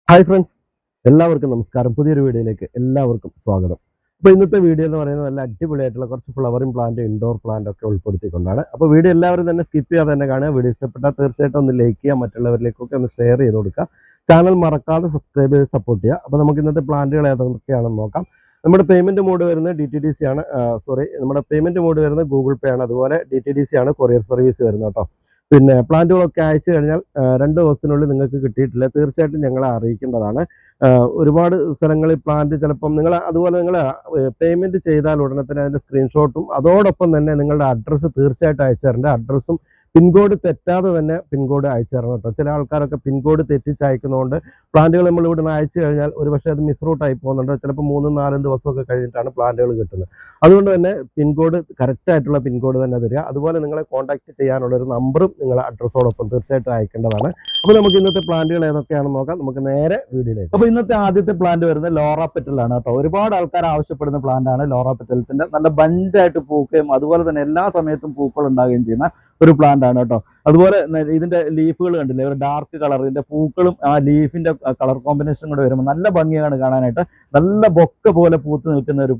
Hi friends, എല്ലാവർക്കും നമസ്കാരം. പുതിയൊരു വീഡിയോയിലേക്ക് എല്ലാവർക്കും സ്വാഗതം. അപ്പോൾ ഇന്നത്തെ വീഡിയോ എന്ന് പറയുന്നത് നല്ല അടിപൊളിയായിട്ടുള്ള കുറച്ച് ഫ്ലവറിംഗ് പ്ലാന്റ്, ഇൻഡോർ പ്ലാന്റ് ഒക്കെ ഉൾപ്പെടുത്തിക്കൊണ്ടാണ്. അപ്പോൾ വീഡിയോ എല്ലാവരും തന്നെ സ്കിപ്പ് ചെയ്യാതെ തന്നെ കാണുക. വീഡിയോ ഇഷ്ടപ്പെട്ടാൽ തീർച്ചയായിട്ടും ഒന്ന് ലൈക്ക് ചെയ്യുക, മറ്റുള്ളവരിലേക്കൊക്കെ ഒന്ന് ഷെയർ ചെയ്ത് കൊടുക്കുക. ചാനൽ മറക്കാതെ സബ്സ്ക്രൈബ് ചെയ്ത് സപ്പോർട്ട് ചെയ്യുക. അപ്പോൾ നമുക്ക് ഇന്നത്തെ പ്ലാന്റുകൾ ഏതൊക്കെയാണെന്ന് നോക്കാം. നമ്മുടെ പേയ്മെന്റ് മോഡ് വരുന്നത് DTDC ആണ്. നമ്മുടെ പേയ്മെന്റ് മോഡ് വരുന്നത് ഗൂഗിൾ പേ ആണ്. അതുപോലെ DTDC ആണ് കൊറിയർ സർവീസ് വരുന്നത് കേട്ടോ. പിന്നെ പ്ലാന്റുകളൊക്കെ അയച്ചു കഴിഞ്ഞാൽ 2 ദിവസത്തിനുള്ളിൽ നിങ്ങൾക്ക് കിട്ടിയിട്ടില്ല തീർച്ചയായിട്ടും ഞങ്ങളെ അറിയിക്കേണ്ടതാണ്. ഒരുപാട് സ്ഥലങ്ങളിൽ പ്ലാന്റ് ചിലപ്പം നിങ്ങൾ പേയ്മെന്റ് ചെയ്താൽ ഉടനെ തന്നെ അതിന്റെ സ്ക്രീൻഷോട്ടും അതോടൊപ്പം തന്നെ നിങ്ങളുടെ അഡ്രസ്സ് തീർച്ചയായിട്ടും അയച്ചു തരേണ്ട. അഡ്രസ്സും പിൻകോഡ് തെറ്റാതെ തന്നെ പിൻകോഡ് അയച്ചു തരണം കേട്ടോ. ചില ആൾക്കാരൊക്കെ പിൻകോഡ് തെറ്റിച്ച് അയക്കുന്നതുകൊണ്ട് പ്ലാന്റുകൾ നമ്മൾ ഇവിടുന്ന് അയച്ചു കഴിഞ്ഞാൽ ഒരുപക്ഷെ അത് മിസ്റൂട്ടായി പോകുന്നുണ്ട്. ചിലപ്പോൾ 3-4 ദിവസമൊക്കെ കഴിഞ്ഞിട്ടാണ് പ്ലാന്റുകൾ കിട്ടുന്നത്. അതുകൊണ്ട് തന്നെ പിൻകോഡ് കറക്റ്റ് ആയിട്ടുള്ള പിൻകോഡ് തന്നെ തരിക. അതുപോലെ നിങ്ങളെ കോൺടാക്ട് ചെയ്യാനുള്ള ഒരു നമ്പറും നിങ്ങളെ അഡ്രസ്സോടൊപ്പം തീർച്ചയായിട്ടും അയക്കേണ്ടതാണ്. അപ്പോൾ നമുക്ക് ഇന്നത്തെ പ്ലാന്റുകൾ ഏതൊക്കെയാണെന്ന് നോക്കാം. നമുക്ക് നേരെ വീഡിയോയിലേക്ക്. അപ്പോൾ ഇന്നത്തെ ആദ്യത്തെ പ്ലാന്റ് വരുന്നത് ലോറ പെറ്റലാണ് കേട്ടോ. ഒരുപാട് ആൾക്കാർ ആവശ്യപ്പെടുന്ന പ്ലാന്റ് ആണ് ലോറ പെറ്റൽസിന്റെ. നല്ല ബഞ്ചായിട്ട് പൂക്കുകയും അതുപോലെ തന്നെ എല്ലാ സമയത്തും പൂക്കൾ ഉണ്ടാകുകയും ചെയ്യുന്ന ഒരു പ്ലാന്റ് ആണ് കേട്ടോ. അതുപോലെ ഇതിന്റെ ലീഫുകൾ കണ്ടില്ലേ, ഒരു ഡാർക്ക് കളർ. ഇതിന്റെ പൂക്കളും ആ ലീഫിന്റെ കളർ കോമ്പിനേഷൻ കൂടെ വരുമ്പോൾ നല്ല ഭംഗിയാണ് കാണാനായിട്ട്. നല്ല ബൊക്ക പോലെ പൂത്ത് നിൽക്കുന്ന ഒരു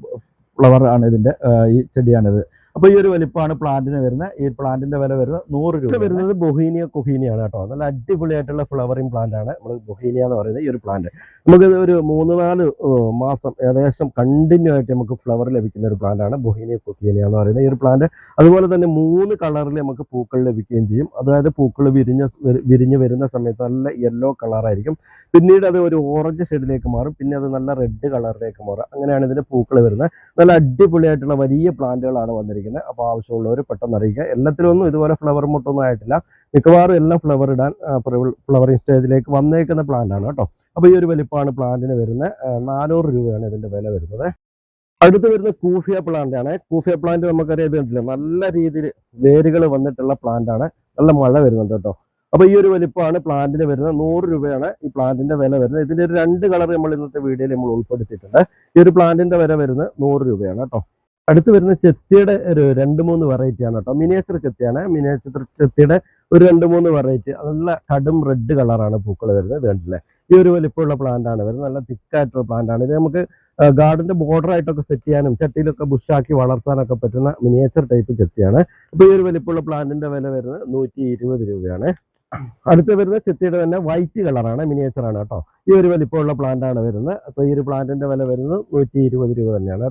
ഫ്ലവർ ആണ് ഇതിന്റെ ഈ ചെടിയാണിത്. അപ്പോൾ ഈ ഒരു വലിപ്പമാണ് പ്ലാന്റിന് വരുന്നത്. ഈ പ്ലാന്റിന്റെ വില വരുന്നത് 100 രൂപ. വരുന്നത് ബൊഹീനിയ കൊഹീനിയാണ് കേട്ടോ. നല്ല അടിപൊളിയായിട്ടുള്ള ഫ്ലവറിംഗ് പ്ലാന്റ് ആണ് നമ്മൾ ബൊഹീനിയ എന്ന് പറയുന്നത്. ഈ ഒരു പ്ലാന്റ് നമുക്ക് ഒരു 3-4 മാസം ഏകദേശം കണ്ടിന്യൂ ആയിട്ട് നമുക്ക് ഫ്ലവർ ലഭിക്കുന്ന ഒരു പ്ലാന്റ് ആണ് ബൊഹീനിയ കൊഹീനിയ എന്ന് പറയുന്നത് ഈ ഒരു പ്ലാന്റ്. അതുപോലെ തന്നെ 3 കളറിൽ നമുക്ക് പൂക്കൾ ലഭിക്കുകയും ചെയ്യും. അതായത് പൂക്കൾ വിരിഞ്ഞ് വരുന്ന സമയത്ത് നല്ല യെല്ലോ കളറായിരിക്കും. പിന്നീട് അത് ഒരു ഓറഞ്ച് ഷെയ്ഡിലേക്ക് മാറും. പിന്നെ അത് നല്ല റെഡ് കളറിലേക്ക് മാറും. അങ്ങനെയാണ് ഇതിന്റെ പൂക്കൾ വരുന്നത്. നല്ല അടിപൊളിയായിട്ടുള്ള വലിയ പ്ലാന്റുകളാണ് വന്നിരിക്കുന്നത്. അപ്പോൾ ആവശ്യമുള്ളവർ പെട്ടെന്ന് അറിയിക്കുക. എല്ലാത്തിലൊന്നും ഇതുപോലെ ഫ്ലവർ മുട്ടൊന്നും ആയിട്ടില്ല. മിക്കവാറും എല്ലാം ഫ്ലവർ ഇടാൻ ഫ്ലവറിംഗ് സ്റ്റേജിലേക്ക് വന്നേക്കുന്ന പ്ലാന്റ് ആണ് കേട്ടോ. അപ്പോൾ ഈ ഒരു വലിപ്പമാണ് പ്ലാന്റിന് വരുന്നത്. 400 രൂപയാണ് ഇതിന്റെ വില വരുന്നത്. അടുത്ത് വരുന്ന കൂഫിയ പ്ലാന്റ് ആണ്. കൂഫിയ പ്ലാന്റ് നമുക്കറിയാം, ഇത് കണ്ടില്ല നല്ല രീതിയിൽ വേരുകൾ വന്നിട്ടുള്ള പ്ലാന്റ് ആണ്. നല്ല മഴ വരുന്നുണ്ട് കേട്ടോ. അപ്പോൾ ഈ ഒരു വലിപ്പമാണ് പ്ലാന്റിന് വരുന്നത്. 100 രൂപയാണ് ഈ പ്ലാന്റിന്റെ വില വരുന്നത്. ഇതിന്റെ ഒരു 2 കളർ നമ്മൾ ഇന്നത്തെ വീഡിയോയിൽ നമ്മൾ ഉൾപ്പെടുത്തിയിട്ടുണ്ട്. ഈ ഒരു പ്ലാന്റിന്റെ വില വരുന്നത് 100 രൂപയാണ് കേട്ടോ. അടുത്ത് വരുന്ന ചെത്തിയുടെ ഒരു 2-3 വെറൈറ്റി ആണ് കേട്ടോ. മിനിയേച്ചർ ചെത്തിയാണ്. മിനിയേച്ചർ ചെത്തിയുടെ ഒരു 2-3 വെറൈറ്റി. നല്ല കടും റെഡ് കളറാണ് പൂക്കൾ വരുന്നത്. ഇത് കണ്ടില്ലേ, ഈ ഒരു വലിപ്പമുള്ള പ്ലാന്റ് ആണ് വരുന്നത്. നല്ല തിക്കായിട്ടുള്ള പ്ലാന്റ് ആണ് ഇത്. നമുക്ക് ഗാർഡന്റെ ബോർഡർ ആയിട്ടൊക്കെ സെറ്റ് ചെയ്യാനും ചട്ടിയിലൊക്കെ ബുഷാക്കി വളർത്താനൊക്കെ പറ്റുന്ന മിനിയേച്ചർ ടൈപ്പ് ചെത്തിയാണ്. അപ്പോൾ ഈ ഒരു വലിപ്പമുള്ള പ്ലാന്റിന്റെ വില വരുന്നത് 120 രൂപയാണ്. അടുത്ത് വരുന്ന ചെത്തിയുടെ തന്നെ വൈറ്റ് കളറാണ്, മിനിയേച്ചർ ആണ് കേട്ടോ. ഈ ഒരു വലിപ്പമുള്ള പ്ലാന്റ് ആണ് വരുന്നത്. അപ്പോൾ ഈ ഒരു പ്ലാന്റിന്റെ വില വരുന്നത് 120 രൂപ തന്നെയാണ്.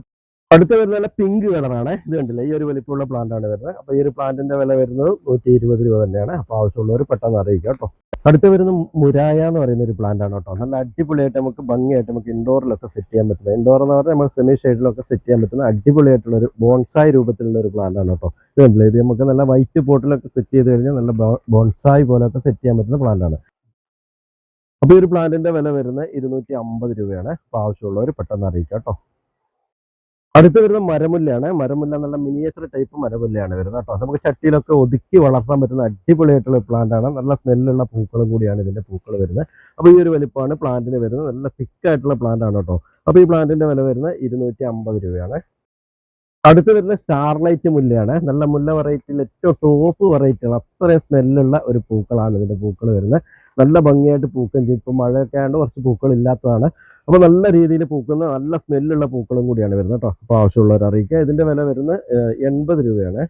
അടുത്ത വരുന്ന നല്ല പിങ്ക് കളറാണ്. ഇത് കണ്ടില്ലേ, ഈ ഒരു വലിപ്പമുള്ള പ്ലാന്റ് ആണ് വരുന്നത്. അപ്പോൾ ഈ ഒരു പ്ലാന്റിന്റെ വില വരുന്നത് 120 രൂപ തന്നെയാണ്. അപ്പോൾ ആവശ്യമുള്ളവർ പെട്ടെന്ന് അറിയിക്കുക കേട്ടോ. അടുത്ത് വരുന്ന മുരായ എന്ന് പറയുന്ന ഒരു പ്ലാന്റ് ആണ് കേട്ടോ. നല്ല അടിപൊളിയായിട്ട് നമുക്ക് ഭംഗിയായിട്ട് നമുക്ക് ഇൻഡോറിലൊക്കെ സെറ്റ് ചെയ്യാൻ പറ്റുന്നത്. ഇൻഡോർ എന്ന് പറഞ്ഞാൽ നമ്മൾ സെമി ഷെയ്ഡിലൊക്കെ സെറ്റ് ചെയ്യാൻ പറ്റുന്ന അടിപൊളിയായിട്ടുള്ള ഒരു ബോൺസായി രൂപത്തിലുള്ള ഒരു പ്ലാന്റ് ആണ് കേട്ടോ. ഇത് കണ്ടില്ലേ, ഇത് നമുക്ക് നല്ല വൈറ്റ് പോട്ടിലൊക്കെ സെറ്റ് ചെയ്ത് കഴിഞ്ഞാൽ നല്ല ബോൺസായി പോലെയൊക്കെ സെറ്റ് ചെയ്യാൻ പറ്റുന്ന പ്ലാന്റ് ആണ്. അപ്പോൾ ഈ ഒരു പ്ലാന്റിന്റെ വില വരുന്നത് 250 രൂപയാണ്. അപ്പോൾ ആവശ്യമുള്ളവർ പെട്ടെന്ന് അറിയിക്കുക കേട്ടോ. അടുത്ത് വരുന്ന മരമുല്ലയാണ്. മരമുല്ല നല്ല മിനിയേച്ചർ ടൈപ്പ് മരമുല്ലയാണ് വരുന്നത് കേട്ടോ. നമുക്ക് ചട്ടിയിലൊക്കെ ഒതുക്കി വളർത്താൻ പറ്റുന്ന അടിപൊളിയായിട്ടുള്ള പ്ലാന്റ് ആണ്. നല്ല സ്മെല്ലുള്ള പൂക്കളും കൂടിയാണ് ഇതിന്റെ പൂക്കൾ വരുന്നത്. അപ്പോൾ ഈ ഒരു വലിപ്പമാണ് പ്ലാന്റിന് വരുന്നത്. നല്ല തിക്കായിട്ടുള്ള പ്ലാന്റ് ആണ് കേട്ടോ. അപ്പോൾ ഈ പ്ലാന്റിന്റെ വില വരുന്നത് 250 രൂപയാണ്. അടുത്ത് വരുന്ന സ്റ്റാർലൈറ്റ് മുല്ലയാണ്. നല്ല മുല്ല വെറൈറ്റിയിൽ ഏറ്റവും ടോപ്പ് വെറൈറ്റിയാണ്. അത്രയും സ്മെല്ലുള്ള ഒരു പൂക്കളാണ് ഇതിന്റെ പൂക്കൾ വരുന്നത്. നല്ല ഭംഗിയായിട്ട് പൂക്കുകയും ചെയ്യും. ഇപ്പം മഴയൊക്കെ ആയതുകൊണ്ട് കുറച്ച് പൂക്കൾ ഇല്ലാത്തതാണ്. അപ്പോൾ നല്ല രീതിയിൽ പൂക്കുന്ന നല്ല സ്മെല്ലുള്ള പൂക്കളും കൂടിയാണ് വരുന്നത് കേട്ടോ. അപ്പോൾ ആവശ്യമുള്ളവർ അറിയിക്കുക. ഇതിന്റെ വില വരുന്നത് 80 രൂപയാണ്.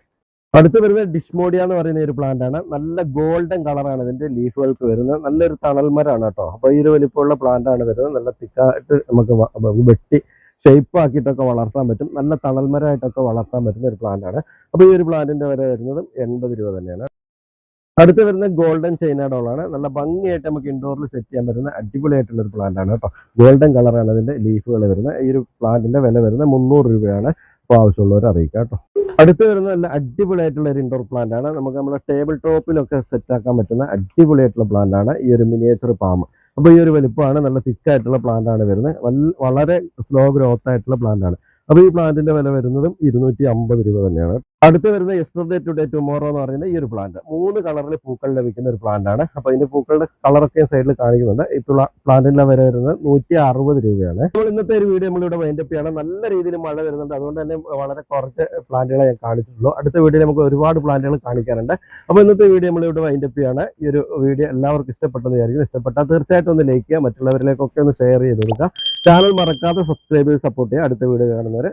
അടുത്ത് വരുന്നത് ഡിഷ്മോഡിയ എന്ന് പറയുന്ന ഒരു പ്ലാന്റ് ആണ്. നല്ല ഗോൾഡൻ കളറാണ് ഇതിന്റെ ലീഫുകൾക്ക് വരുന്നത്. നല്ലൊരു തണൽമരമാണ് കേട്ടോ. അപ്പോൾ ഈ ഒരു വലിപ്പമുള്ള പ്ലാന്റ് ആണ് വരുന്നത്. നല്ല തിക്കായിട്ട് നമുക്ക് വെട്ടി ഷേപ്പ് ആക്കിയിട്ടൊക്കെ വളർത്താൻ പറ്റും. നല്ല തണൽമരമായിട്ടൊക്കെ വളർത്താൻ പറ്റുന്ന ഒരു പ്ലാന്റ് ആണ്. അപ്പോൾ ഈ ഒരു പ്ലാന്റിന്റെ വില വരുന്നത് 80 രൂപ തന്നെയാണ്. അടുത്ത് വരുന്ന ഗോൾഡൻ ചൈന ഡോളാണ്. നല്ല ഭംഗിയായിട്ട് നമുക്ക് ഇൻഡോറിൽ സെറ്റ് ചെയ്യാൻ പറ്റുന്ന അടിപൊളിയായിട്ടുള്ള ഒരു പ്ലാന്റ് ആണ് കേട്ടോ. ഗോൾഡൻ കളറാണ് അതിന്റെ ലീഫുകൾ വരുന്നത്. ഈ ഒരു പ്ലാന്റിന്റെ വില വരുന്നത് 300 രൂപയാണ്. അപ്പോൾ ആവശ്യമുള്ളവർ അറിയിക്കുക കേട്ടോ. അടുത്ത് വരുന്ന നല്ല അടിപൊളിയായിട്ടുള്ള ഒരു ഇൻഡോർ പ്ലാന്റ് ആണ്. നമുക്ക് നമ്മുടെ ടേബിൾ ടോപ്പിലൊക്കെ സെറ്റ് ആക്കാൻ പറ്റുന്ന അടിപൊളിയായിട്ടുള്ള പ്ലാന്റ് ആണ് ഈ ഒരു മിനിയേച്ചർ പാം. അപ്പോൾ ഈ ഒരു വലിപ്പമാണ്. നല്ല തിക്കായിട്ടുള്ള പ്ലാന്റ് ആണ് വരുന്നത്. വളരെ സ്ലോ ഗ്രോത്ത് ആയിട്ടുള്ള പ്ലാന്റ് ആണ്. അപ്പോൾ ഈ പ്ലാന്റിന്റെ വില വരുന്നതും 250 രൂപ തന്നെയാണ്. അടുത്ത് വരുന്ന യെസ്റ്റർഡേ ടുഡേ ടുമോറോ എന്ന് പറയുന്ന ഈ ഒരു പ്ലാന്റ് 3 കളറിൽ പൂക്കൾ ലഭിക്കുന്ന ഒരു പ്ലാന്റ് ആണ്. അപ്പോൾ ഇതിന്റെ പൂക്കളുടെ കളറൊക്കെ സൈഡിൽ കാണിക്കുന്നുണ്ട്. ഇപ്പോൾ പ്ലാന്റിന്റെ വില വരുന്നത് 160 രൂപയാണ്. നമ്മൾ ഇന്നത്തെ ഒരു വീഡിയോ നമ്മളിവിടെ വൈൻഡപ്പ് ചെയ്യണം. നല്ല രീതിയിൽ മഴ വരുന്നുണ്ട്, അതുകൊണ്ട് തന്നെ വളരെ കുറച്ച് പ്ലാന്റുകളെ ഞാൻ കാണിച്ചിട്ടുള്ളൂ. അടുത്ത വീഡിയോയിൽ നമുക്ക് ഒരുപാട് പ്ലാന്റുകൾ കാണിക്കാറുണ്ട്. അപ്പോൾ ഇന്നത്തെ വീഡിയോ നമ്മളിവിടെ വൈൻഡപ്പ് ചെയ്യാണ്. ഈ ഒരു വീഡിയോ എല്ലാവർക്കും ഇഷ്ടപ്പെട്ടെന്ന് വിചാരിക്കും. ഇഷ്ടപ്പെട്ടാൽ തീർച്ചയായിട്ടും ഒന്ന് ലൈക്ക് ചെയ്യുക, മറ്റുള്ളവരിലേക്കൊക്കെ ഒന്ന് ഷെയർ ചെയ്ത് കൊടുക്കുക. ചാനൽ മറക്കാതെ സബ്സ്ക്രൈബ് ചെയ്ത് സപ്പോർട്ട് ചെയ്യുക. അടുത്ത വീഡിയോ കാണുന്നവരെ